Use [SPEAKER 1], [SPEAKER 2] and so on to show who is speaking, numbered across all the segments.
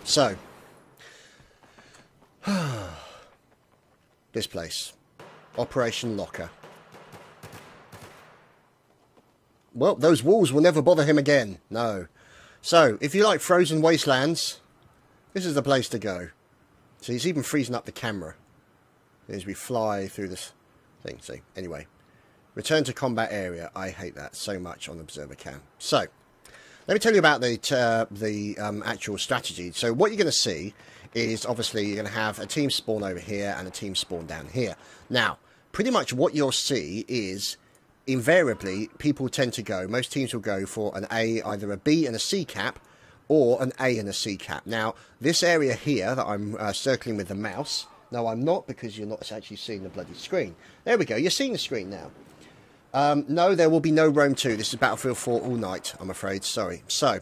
[SPEAKER 1] So, this place, Operation Locker. Well, those walls will never bother him again. No. So, if you like frozen wastelands, this is the place to go. So he's even freezing up the camera as we fly through this thing. See, anyway, return to combat area. I hate that so much on Observer Cam. So, let me tell you about the actual strategy. So what you're going to see is obviously you're going to have a team spawn over here and a team spawn down here. Now, pretty much what you'll see is invariably people tend to go, most teams will go for an A, either a B and a C cap, or an A and a C cap. Now, this area here that I'm circling with the mouse, no, I'm not, because you're not actually seeing the bloody screen. There we go, you're seeing the screen now. No, there will be no Rome 2. This is Battlefield 4 all night, I'm afraid. Sorry. So,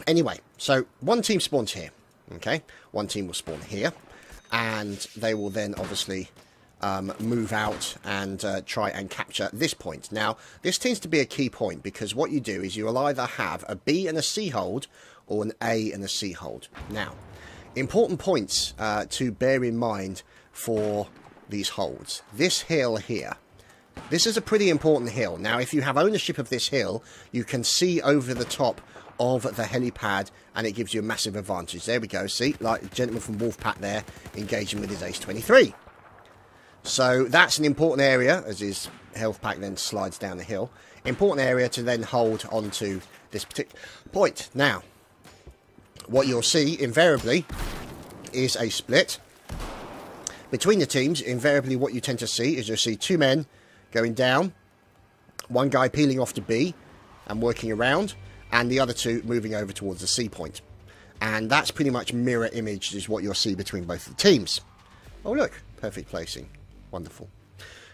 [SPEAKER 1] anyway, so one team spawns here, okay? One team will spawn here, and they will then obviously move out and try and capture this point. Now, this tends to be a key point, because what you do is you will either have a B and a C hold, or an A and a C hold. Now, important points to bear in mind for these holds. This hill here. This is a pretty important hill. Now, if you have ownership of this hill, you can see over the top of the helipad, and it gives you a massive advantage. There we go. See, like the gentleman from Wolfpack there, engaging with his Ace 23. So that's an important area, as his health pack then slides down the hill. Important area to then hold onto this particular point. Now, what you'll see invariably is a split between the teams. Invariably, what you tend to see is you'll see two men going down, one guy peeling off to B and working around, and the other two moving over towards the C point. And that's pretty much mirror image is what you'll see between both the teams. Oh look, perfect placing. Wonderful.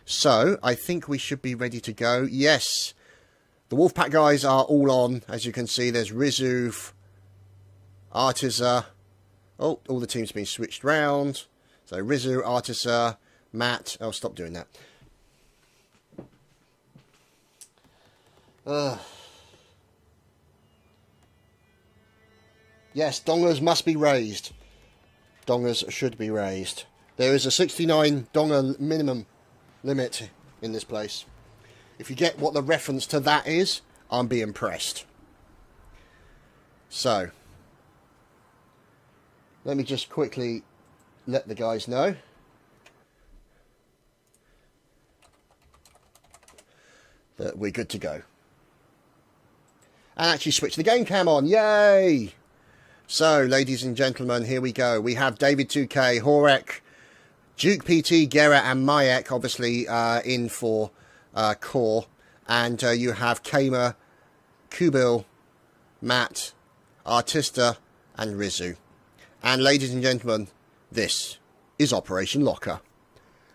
[SPEAKER 1] So, I think we should be ready to go. Yes, the Wolfpack guys are all on. As you can see, there's Rizu, Artiza. Oh, all the teams being switched round. So, Rizu, Artiza, Matt. Oh, stop doing that. Yes, dongers must be raised. Dongers should be raised. There is a 69 donger minimum limit in this place. If you get what the reference to that is, I'll be impressed. So, let me just quickly let the guys know. That we're good to go. And actually switch the game cam on. Yay! So, ladies and gentlemen, here we go. We have David 2K, Horek, Duke PT, Gerrit and Mayek, obviously in for core. And you have Kamer, Kubil, Matt, Artista and Rizu. And ladies and gentlemen, this is Operation Locker.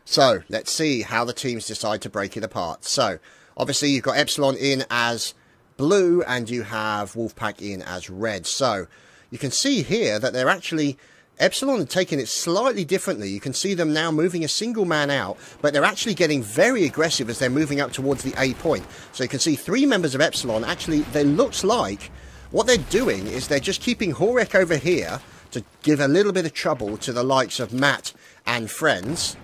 [SPEAKER 1] So, let's see how the teams decide to break it apart. So, obviously you've got Epsilon in as blue and you have Wolfpack in as red. So you can see here that they're actually, Epsilon are taking it slightly differently. You can see them now moving a single man out, but they're actually getting very aggressive as they're moving up towards the A point. So you can see three members of Epsilon, actually, they looks like what they're doing is they're just keeping Horek over here to give a little bit of trouble to the likes of Matt and friends.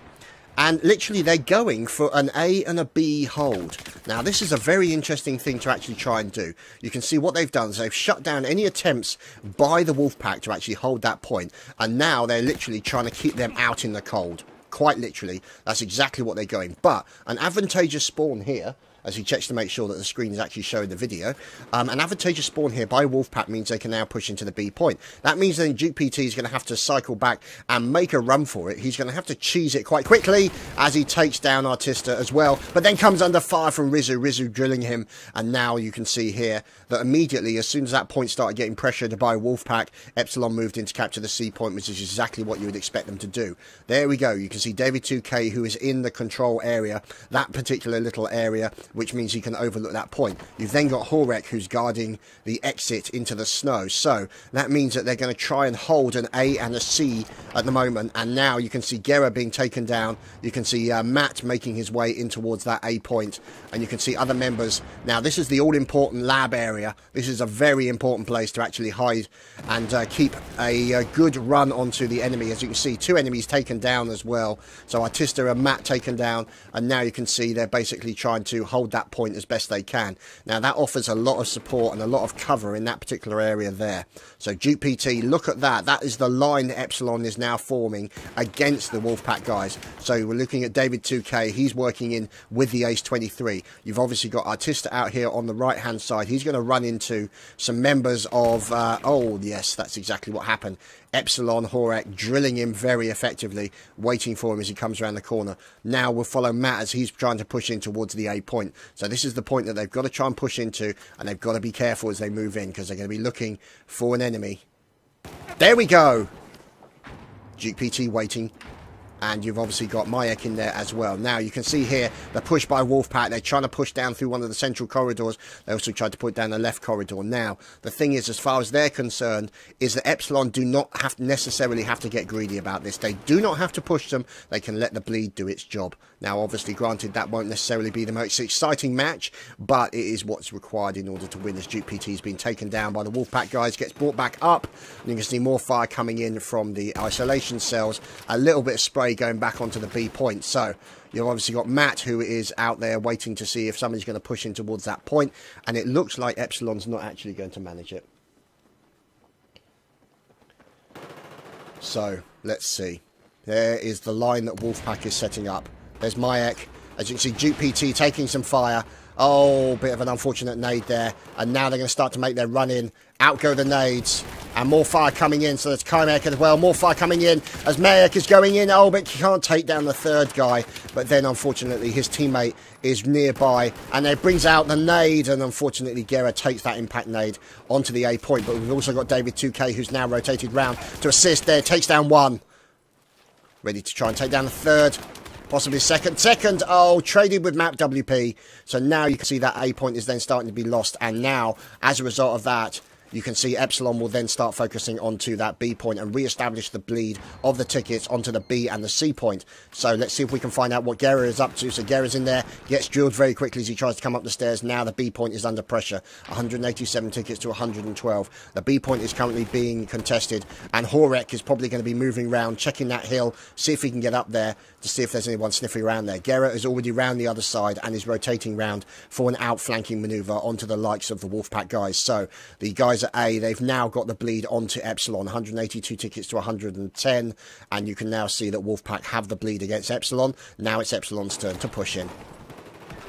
[SPEAKER 1] And literally they're going for an A and a B hold. Now this is a very interesting thing to actually try and do. You can see what they've done is they've shut down any attempts by the Wolfpack to actually hold that point. And now they're literally trying to keep them out in the cold. Quite literally, that's exactly what they're going. But an advantageous spawn here, as he checks to make sure that the screen is actually showing the video. An advantageous spawn here by Wolfpack means they can now push into the B point. That means then Duke PT is going to have to cycle back and make a run for it. He's going to have to cheese it quite quickly as he takes down Artista as well, but then comes under fire from Rizu drilling him. And now you can see here that immediately, as soon as that point started getting pressured by Wolfpack, Epsilon moved in to capture the C point, which is exactly what you would expect them to do. There we go. You can see David 2K, who is in the control area, that particular little area, which means he can overlook that point. You've then got Horek, who's guarding the exit into the snow. So that means that they're going to try and hold an A and a C at the moment. And now you can see Gera being taken down. You can see Matt making his way in towards that A point. And you can see other members. Now, this is the all-important lab area. This is a very important place to actually hide and keep a good run onto the enemy. As you can see, 2 enemies taken down as well. So Artista and Matt taken down. And now you can see they're basically trying to hold that point as best they can. Now, that offers a lot of support and a lot of cover in that particular area there. So Duke PT, look at that. That is the line that Epsilon is now forming against the Wolfpack guys. So we're looking at David 2K. He's working in with the Ace 23. You've obviously got Artista out here on the right-hand side. He's going to run into some members of... oh, yes, that's exactly what happened. Epsilon, Horek, drilling him very effectively, waiting for him as he comes around the corner. Now we'll follow Matt as he's trying to push in towards the A point. So this is the point that they've got to try and push into, and they've got to be careful as they move in, because they're going to be looking for an enemy. There we go! Duke PT waiting. And you've obviously got Mayek in there as well. Now, you can see here, the push by Wolfpack. They're trying to push down through one of the central corridors. They also tried to put down the left corridor. Now, the thing is, as far as they're concerned, is that Epsilon do not necessarily have to get greedy about this. They do not have to push them. They can let the bleed do its job. Now, obviously, granted, that won't necessarily be the most exciting match, but it is what's required in order to win, as Duke PT has been taken down by the Wolfpack guys, gets brought back up, and you can see more fire coming in from the isolation cells. A little bit of spray going back onto the B point. So you've obviously got Matt, who is out there waiting to see if somebody's going to push in towards that point, and it looks like Epsilon's not actually going to manage it. So let's see. There is the line that Wolfpack is setting up. There's Mayek. As you can see, Duke PT taking some fire. Oh, bit of an unfortunate nade there. And now they're going to start to make their run in. Out go the nades. And more fire coming in. So there's Mayek as well. More fire coming in as Mayek is going in. Oh, but he can't take down the third guy. But then, unfortunately, his teammate is nearby. And it brings out the nade. And unfortunately, Gera takes that impact nade onto the A point. But we've also got David 2K, who's now rotated round to assist there. Takes down one. Ready to try and take down the third. Possibly second. Oh, traded with Map WP. So now you can see that A point is then starting to be lost. And now, as a result of that, you can see Epsilon will then start focusing onto that B point and re-establish the bleed of the tickets onto the B and the C point. So let's see if we can find out what Gera is up to. So Gera's in there, gets drilled very quickly as he tries to come up the stairs. Now the B point is under pressure. 187 tickets to 112. The B point is currently being contested, and Horek is probably going to be moving around, checking that hill, see if he can get up there to see if there's anyone sniffing around there. Gera is already round the other side and is rotating round for an outflanking manoeuvre onto the likes of the Wolfpack guys. So the guys at A, they've now got the bleed onto Epsilon, 182 tickets to 110, and you can now see that Wolfpack have the bleed against Epsilon. Now it's Epsilon's turn to push in.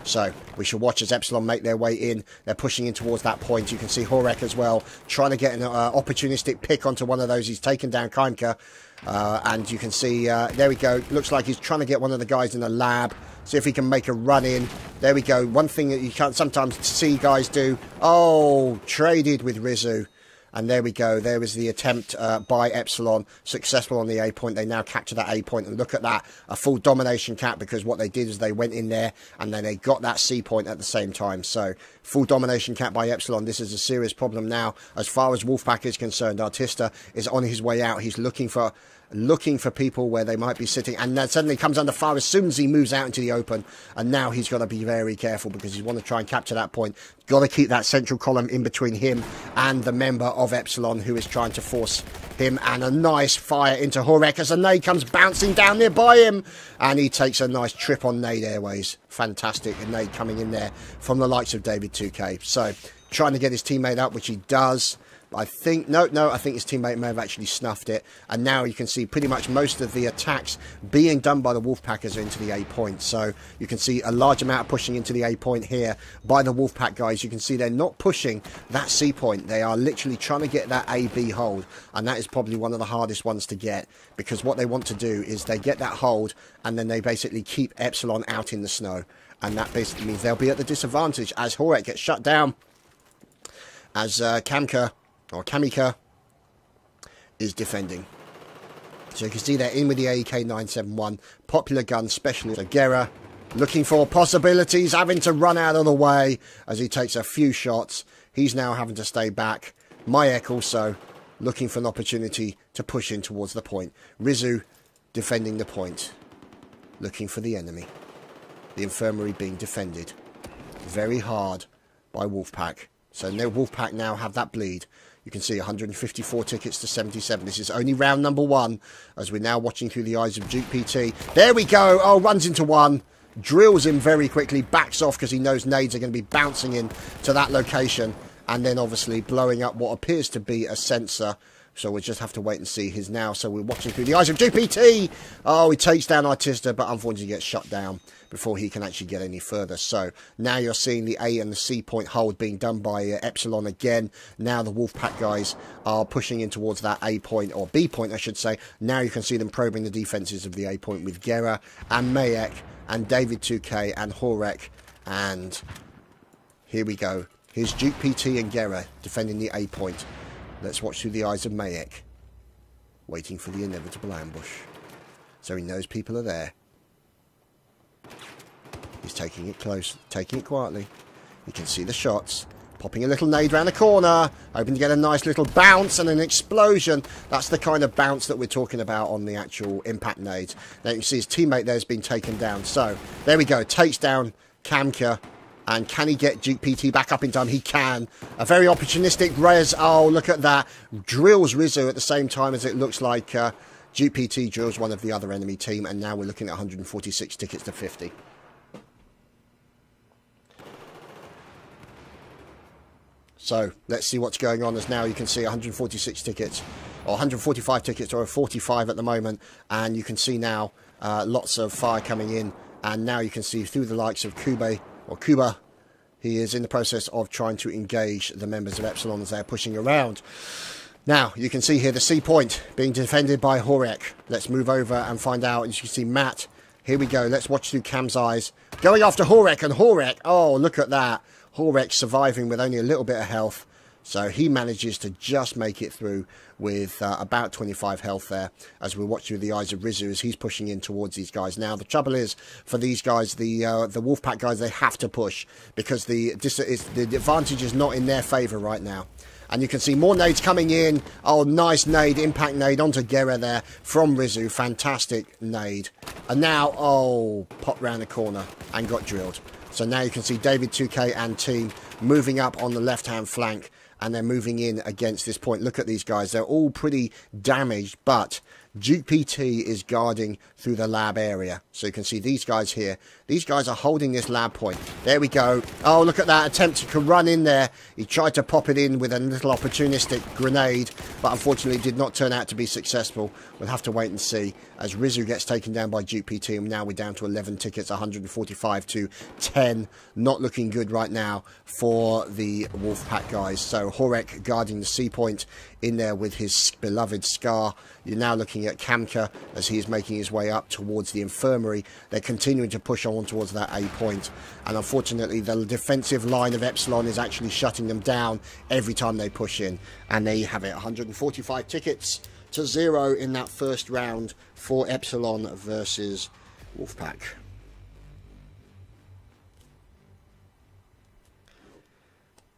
[SPEAKER 1] So we shall watch as Epsilon make their way in. They're pushing in towards that point. You can see Horek as well, trying to get an opportunistic pick onto one of those. He's taken down Kaimka. And you can see, there we go. Looks like he's trying to get one of the guys in the lab. See if he can make a run in. There we go. One thing that you can't sometimes see guys do. Oh, traded with Rizu. And there we go. There was the attempt by Epsilon. Successful on the A point. They now capture that A point. And look at that. A full domination cap, because what they did is they went in there and then they got that C point at the same time. So full domination cap by Epsilon. This is a serious problem now. As far as Wolfpack is concerned, Artista is on his way out. He's looking for people where they might be sitting, and then suddenly comes under fire as soon as he moves out into the open. And now he's got to be very careful, because he's want to try and capture that point. Got to keep that central column in between him and the member of Epsilon who is trying to force him. And a nice fire into Horek as a nade comes bouncing down nearby him, and he takes a nice trip on Nade Airways. Fantastic, a nade coming in there from the likes of David 2K. So trying to get his teammate up, which he does. I think, no, I think his teammate may have actually snuffed it. And now you can see pretty much most of the attacks being done by the Wolfpackers into the A point. So you can see a large amount of pushing into the A point here by the Wolfpack guys. You can see they're not pushing that C point. They are literally trying to get that A-B hold. And that is probably one of the hardest ones to get, because what they want to do is they get that hold and then they basically keep Epsilon out in the snow. And that basically means they'll be at the disadvantage as Horek gets shut down, as Kamika is defending. So you can see they're in with the AK-971, popular gun specialist. So Gera looking for possibilities, having to run out of the way as he takes a few shots. He's now having to stay back. Mayek also looking for an opportunity to push in towards the point. Rizu defending the point, looking for the enemy. The infirmary being defended very hard by Wolfpack. So no, Wolfpack now have that bleed. You can see 154 tickets to 77. This is only round number 1 as we're now watching through the eyes of Duke PT. There we go. Oh, runs into one. Drills him very quickly. Backs off because he knows nades are going to be bouncing in to that location. And then obviously blowing up what appears to be a sensor. So we'll just have to wait and see his now. So we're watching through the eyes of Duke PT. Oh, he takes down Artista, but unfortunately gets shut down before he can actually get any further. So now you're seeing the A and the C point hold being done by Epsilon again. Now the Wolfpack guys are pushing in towards that A point, or B point I should say. Now you can see them probing the defences of the A point with Gera and Mayek and David 2K and Horek. And here we go. Here's Duke PT and Gera defending the A point. Let's watch through the eyes of Mayek, waiting for the inevitable ambush. So he knows people are there. He's taking it close, taking it quietly. You can see the shots. Popping a little nade round the corner. Hoping to get a nice little bounce and an explosion. That's the kind of bounce that we're talking about on the actual impact nades. Now you can see his teammate there has been taken down. So there we go. Takes down Kamka. And can he get Duke PT back up in time? He can. A very opportunistic res. Oh, look at that. Drills Rizzo at the same time as it looks like Duke PT drills one of the other enemy team. And now we're looking at 146 tickets to 50. So let's see what's going on, as now you can see 146 tickets, or 145 tickets, or 45 at the moment. And you can see now lots of fire coming in. And now you can see through the likes of Kuba, he is in the process of trying to engage the members of Epsilon as they're pushing around. Now, you can see here the C point being defended by Horek. Let's move over and find out. As you can see, Matt, here we go. Let's watch through Cam's eyes. Going after Horek, and Horek, oh, look at that. Horek surviving with only a little bit of health. So he manages to just make it through with about 25 health there, as we watch through the eyes of Rizu as he's pushing in towards these guys. Now, the trouble is, for these guys, the Wolfpack guys, they have to push because the advantage is not in their favour right now. And you can see more nades coming in. Oh, nice nade, impact nade onto Gera there from Rizu. Fantastic nade. And now, oh, popped round the corner and got drilled. So now you can see David 2K and team moving up on the left-hand flank, and they're moving in against this point. Look at these guys. They're all pretty damaged, but Duke PT is guarding through the lab area. So you can see these guys here. These guys are holding this lab point. There we go. Oh, look at that attempt to run in there. He tried to pop it in with a little opportunistic grenade, but unfortunately did not turn out to be successful. We'll have to wait and see as Rizu gets taken down by Duke PT. And now we're down to 11 tickets, 145 to 10. Not looking good right now for the Wolfpack guys. So Horek guarding the C point in there with his beloved Scar. You're now looking at Kamka as he is making his way up towards the infirmary. They're continuing to push on towards that A point. And unfortunately, the defensive line of Epsilon is actually shutting them down every time they push in. And there you have it, 145 tickets to 0 in that first round for Epsilon versus Wolfpack.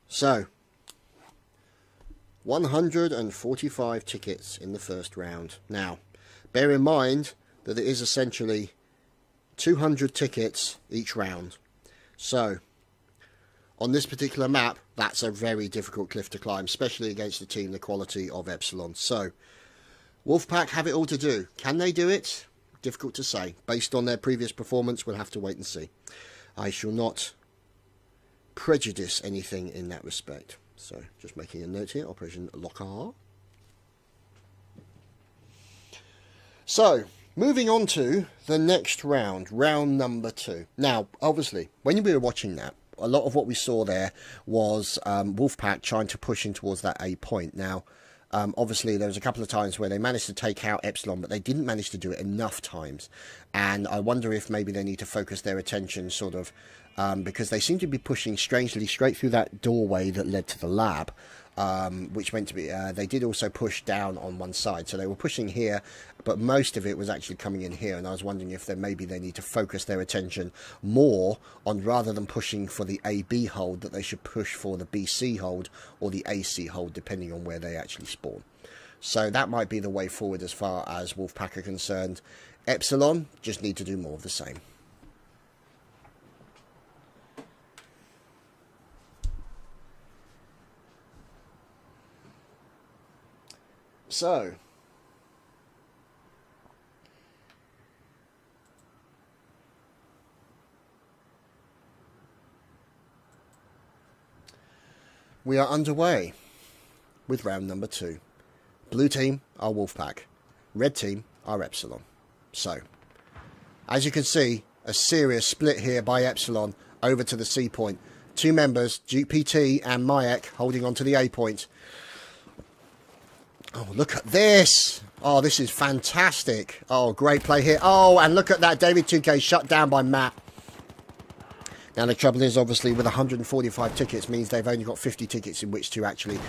[SPEAKER 1] So, 145 tickets in the first round. Now, bear in mind that it is essentially 200 tickets each round. So, on this particular map, that's a very difficult cliff to climb, especially against a team the quality of Epsilon. So, Wolfpack have it all to do. Can they do it? Difficult to say. Based on their previous performance, we'll have to wait and see. I shall not prejudice anything in that respect. So, just making a note here, Operation Locker. So, moving on to the next round, round number 2. Now, obviously, when we were watching that, a lot of what we saw there was Wolfpack trying to push in towards that A point. Now, obviously, there was a couple of times where they managed to take out Epsilon, but they didn't manage to do it enough times. And I wonder if maybe they need to focus their attention sort of because they seem to be pushing strangely straight through that doorway that led to the lab, which meant to be, they did also push down on one side, so they were pushing here, but most of it was actually coming in here, and I was wondering if maybe they need to focus their attention more on, rather than pushing for the AB hold, that they should push for the BC hold or the AC hold, depending on where they actually spawn. So that might be the way forward as far as Wolfpack are concerned. Epsilon just need to do more of the same. So, we are underway with round number 2. Blue team are Wolfpack, red team are Epsilon. So, as you can see, a serious split here by Epsilon over to the C point. 2 members, Duke PT and Mayek, holding on to the A point. Oh, look at this. Oh, this is fantastic. Oh, great play here. Oh, and look at that. David 2K shut down by Matt. Now, the trouble is, obviously, with 145 tickets means they've only got 50 tickets in which to actually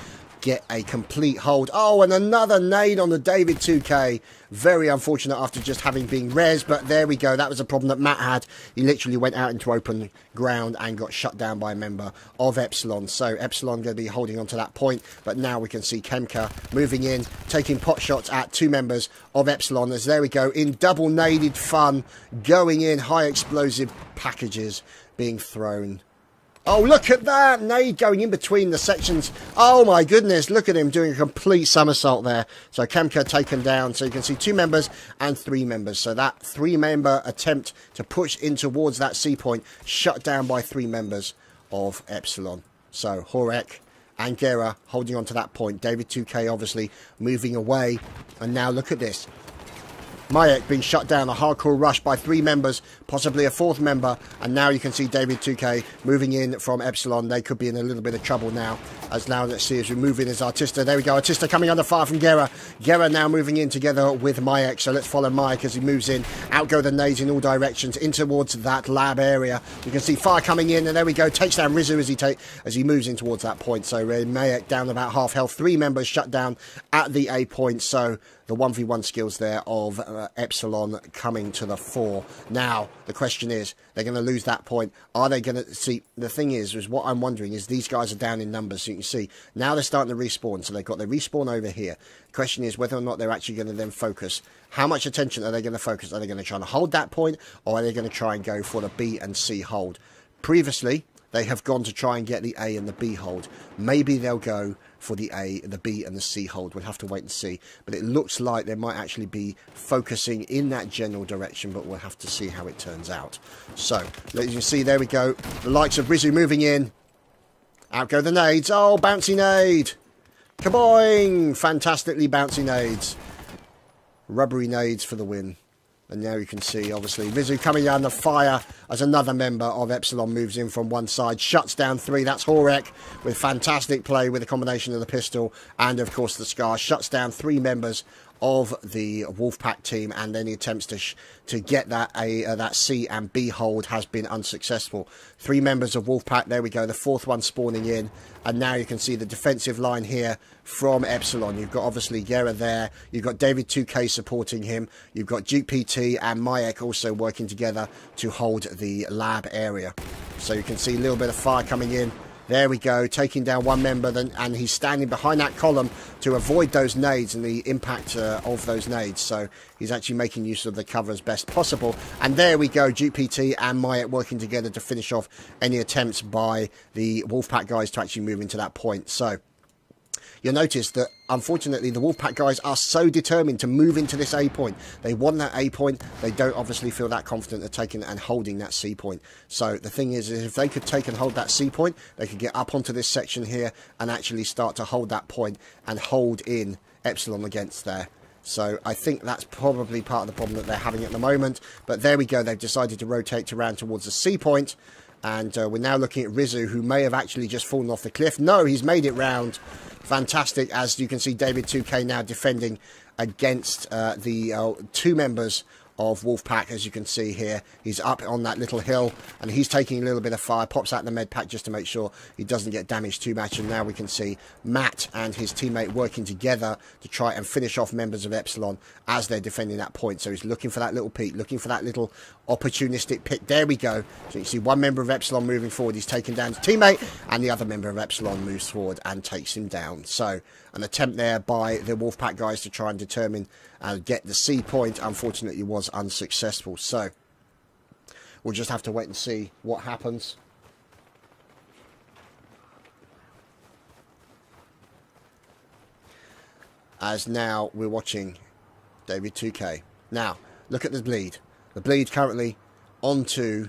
[SPEAKER 1] get a complete hold. Oh, and another nade on the David 2K. Very unfortunate after just having been res, but there we go. That was a problem that Matt had. He literally went out into open ground and got shut down by a member of Epsilon. So Epsilon going to be holding on to that point, but now we can see Kemka moving in, taking pot shots at 2 members of Epsilon. As there we go, in double naded fun, going in, high explosive packages being thrown. Oh, look at that! Nade going in between the sections. Oh my goodness, look at him doing a complete somersault there. So Kemka taken down. So you can see 2 members and 3 members. So that 3-member attempt to push in towards that C point shut down by 3 members of Epsilon. So Horek and Gera holding on to that point. David 2K obviously moving away. And now look at this. Mayek being shut down, a hardcore rush by 3 members, possibly a 4th member, and now you can see David 2K moving in from Epsilon. They could be in a little bit of trouble now, as now let's see as we move in as Artista. There we go, Artista coming under fire from Gera. Gera now moving in together with Mayek, so let's follow Mayek as he moves in. Out go the nades in all directions, in towards that lab area. You can see fire coming in, and there we go, takes down Rizu as he moves in towards that point. So Mayek down about half health, 3 members shut down at the A point, so the 1v1 skills there of Epsilon coming to the fore. Now, the question is, they're going to lose that point. Are they going to... See, the thing is what I'm wondering is these guys are down in numbers, so you can see. Now they're starting to respawn, so they've got their respawn over here. The question is whether or not they're actually going to then focus. How much attention are they going to focus? Are they going to try and hold that point, or are they going to try and go for the B and C hold? Previously, they have gone to try and get the A and the B hold. Maybe they'll go for the A, the B and the C hold. We'll have to wait and see. But it looks like they might actually be focusing in that general direction, but we'll have to see how it turns out. So, as you can see, there we go. The likes of Rizu moving in. Out go the nades. Oh, bouncy nade. Kaboing! Fantastically bouncy nades. Rubbery nades for the win. And now you can see, obviously, Rizu coming down the fire as another member of Epsilon moves in from one side. Shuts down 3. That's Horek with fantastic play with a combination of the pistol and, of course, the Scar. Shuts down 3 members of the Wolfpack team, and any attempts to get that that C and B hold has been unsuccessful. 3 members of Wolfpack. There we go. The 4th one spawning in. And now you can see the defensive line here from Epsilon. You've got, obviously, Gera there. You've got David 2K supporting him. You've got Duke PT and Mayek also working together to hold the lab area. So you can see a little bit of fire coming in. There we go, taking down 1 member, and he's standing behind that column to avoid those nades and the impact of those nades. So he's actually making use of the cover as best possible. And there we go, Duke PT and Mayek working together to finish off any attempts by the Wolfpack guys to actually move into that point. So you'll notice that, unfortunately, the Wolfpack guys are so determined to move into this A point. They want that A point. They don't obviously feel that confident of taking and holding that C point. So the thing is if they could take and hold that C point, they could get up onto this section here and actually start to hold that point and hold in Epsilon against there. So I think that's probably part of the problem that they're having at the moment. But there we go. They've decided to rotate around towards the C point. And we're now looking at Rizu, who may have actually just fallen off the cliff. No, he's made it round. Fantastic, as you can see David 2K now defending against the 2 members of Wolfpack, as you can see here. He's up on that little hill, and he's taking a little bit of fire, pops out the med pack just to make sure he doesn't get damaged too much. And now we can see Matt and his teammate working together to try and finish off members of Epsilon as they're defending that point. So he's looking for that little peek, looking for that little opportunistic pick. There we go. So you can see one member of Epsilon moving forward. He's taken down his teammate, and the other member of Epsilon moves forward and takes him down. So an attempt there by the Wolfpack guys to try and determine and get the C point, unfortunately was unsuccessful. So we'll just have to wait and see what happens. As now we're watching David 2K. Now look at the bleed. The bleed currently onto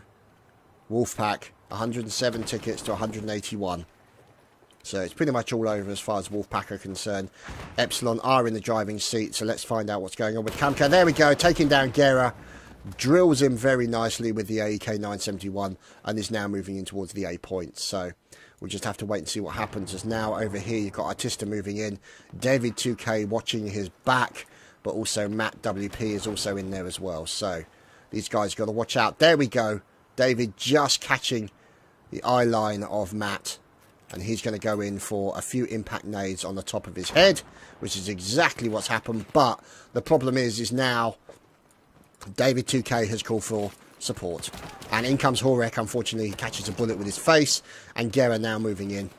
[SPEAKER 1] Wolfpack, 107 tickets to 181. So it's pretty much all over as far as Wolfpack are concerned. Epsilon are in the driving seat, so let's find out what's going on with Kamka. There we go, taking down Gera. Drills him very nicely with the AEK 971 and is now moving in towards the A point. So we'll just have to wait and see what happens. As now over here you've got Artista moving in. David 2K watching his back, but also Matt WP is also in there as well. So these guys got to watch out. There we go. David just catching the eye line of Matt. And he's going to go in for a few impact nades on the top of his head, which is exactly what's happened. But the problem is now David 2K has called for support. And in comes Horek. Unfortunately, he catches a bullet with his face. And Gera now moving in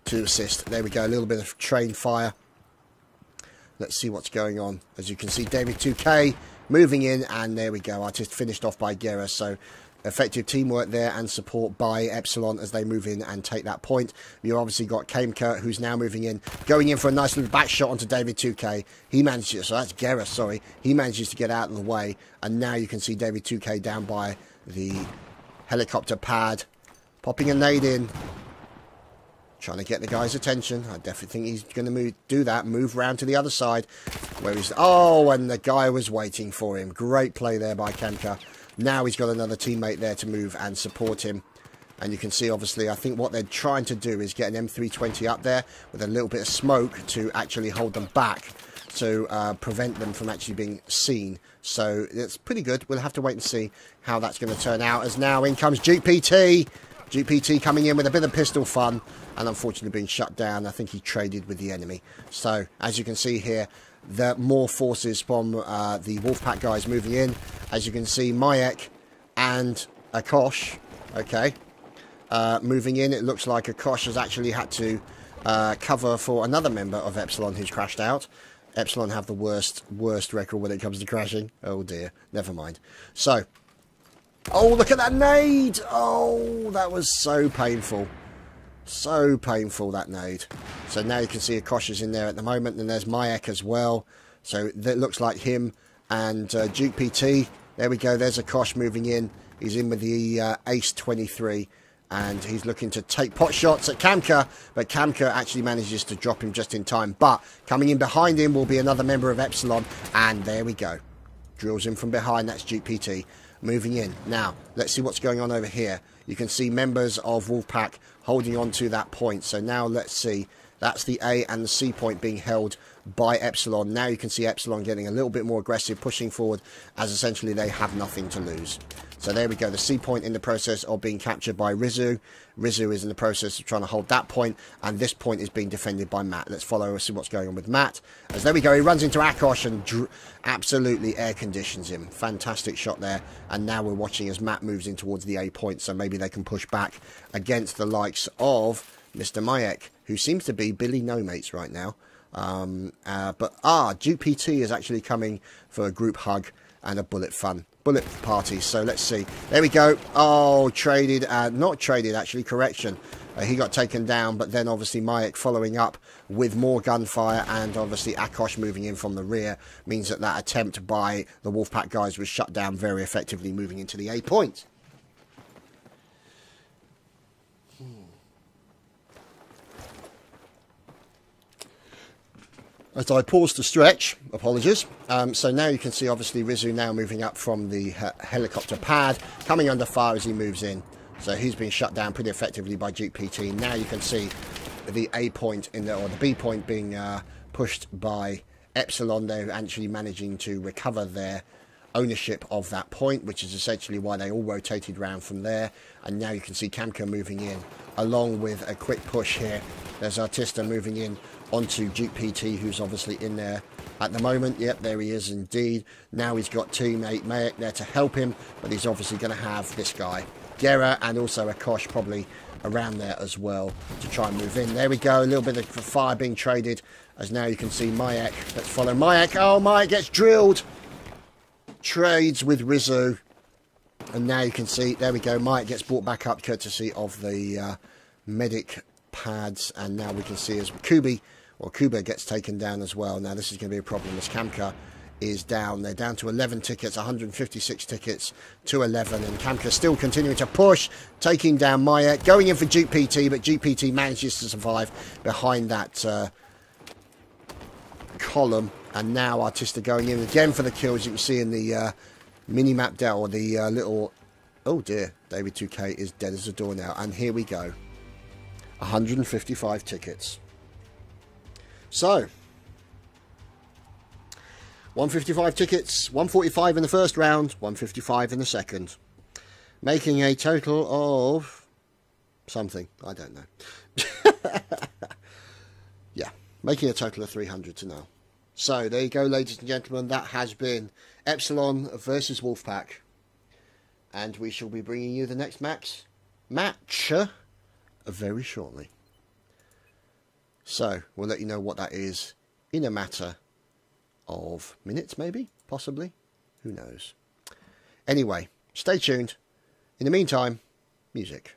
[SPEAKER 1] to assist. There we go, a little bit of train fire. Let's see what's going on. As you can see, David 2K moving in. And there we go, Artist finished off by Gera. So effective teamwork there and support by Epsilon as they move in and take that point. You've obviously got Kamka, who's now moving in, going in for a nice little back shot onto David 2K. He manages, so that's Gera, sorry. He manages to get out of the way, and now you can see David 2K down by the helicopter pad, popping a nade in, trying to get the guy's attention. I definitely think he's going to do that, move round to the other side, where he's, oh, and the guy was waiting for him. Great play there by Kamka. Now he's got another teammate there to move and support him. And you can see, obviously, I think what they're trying to do is get an M320 up there with a little bit of smoke to actually hold them back, to prevent them from actually being seen. So it's pretty good. We'll have to wait and see how that's going to turn out. As now in comes GPT. GPT coming in with a bit of pistol fun and unfortunately being shut down. I think he traded with the enemy. So as you can see here, the more forces from the Wolfpack guys moving in. As you can see, Mayek and Akosh, okay, moving in. It looks like Akosh has actually had to cover for another member of Epsilon who's crashed out. Epsilon have the worst record when it comes to crashing. Oh dear, never mind. So, oh, look at that nade! Oh, that was so painful. So painful, that nade. So now you can see Akosh is in there at the moment, and there's Mayek as well. So that looks like him and Duke PT. There we go, there's Akosh moving in. He's in with the Ace 23, and he's looking to take pot shots at Kamka, but Kamka actually manages to drop him just in time. But coming in behind him will be another member of Epsilon, and there we go. Drills him from behind, that's Duke PT. Moving in. Now, let's see what's going on over here. You can see members of Wolfpack holding on to that point. So now let's see. That's the A and the C point being held by Epsilon. Now you can see Epsilon getting a little bit more aggressive, pushing forward, as essentially they have nothing to lose. So there we go. The C point in the process of being captured by Rizu. Rizu is in the process of trying to hold that point, and this point is being defended by Matt. Let's follow and see what's going on with Matt. As there we go, he runs into Akosh and absolutely air conditions him. Fantastic shot there. And now we're watching as Matt moves in towards the A point, so maybe they can push back against the likes of Mr. Mayek, who seems to be Billy No Mates right now. Duke PT is actually coming for a group hug and a bullet party. So let's see. There we go. Oh, traded, not traded actually, correction. He got taken down, but then obviously Mayek following up with more gunfire, and obviously Akosh moving in from the rear means that that attempt by the Wolfpack guys was shut down very effectively, moving into the A point. As I pause to stretch, apologies. So now you can see obviously Rizu now moving up from the helicopter pad, coming under fire as he moves in. So he's been shut down pretty effectively by Duke PT. Now you can see the A point in there, or the B point being pushed by Epsilon. They're actually managing to recover their ownership of that point, which is essentially why they all rotated round from there. And now you can see Kamka moving in, along with a quick push here. There's Artista moving in onto Duke PT, who's obviously in there at the moment. Yep, there he is indeed. Now he's got teammate Mayek there to help him, but he's obviously going to have this guy, Gera, and also Akosh probably around there as well to try and move in. There we go, a little bit of fire being traded, as now you can see Mayek. Let's follow Mayek. Oh, Mayek gets drilled. Trades with Rizzo. And now you can see, there we go, Mayek gets brought back up courtesy of the medic pads. And now we can see as Kuba gets taken down as well. Now this is going to be a problem as Kamka is down. They're down to 11 tickets, 156 tickets to 11. And Kamka still continuing to push, taking down Mayek, going in for Duke PT, but Duke PT manages to survive behind that column. And now Artista going in again for the kills. You can see in the mini-map down, or the little... Oh dear, David 2K is dead as a door now. And here we go. 155 tickets. So, 155 tickets, 145 in the first round, 155 in the second. Making a total of something, I don't know. Yeah, making a total of 300 to now. So, there you go, ladies and gentlemen. That has been Epsilon versus Wolfpack. And we shall be bringing you the next match very shortly. So, we'll let you know what that is in a matter of minutes, maybe, possibly. Who knows? Anyway, stay tuned. In the meantime, music.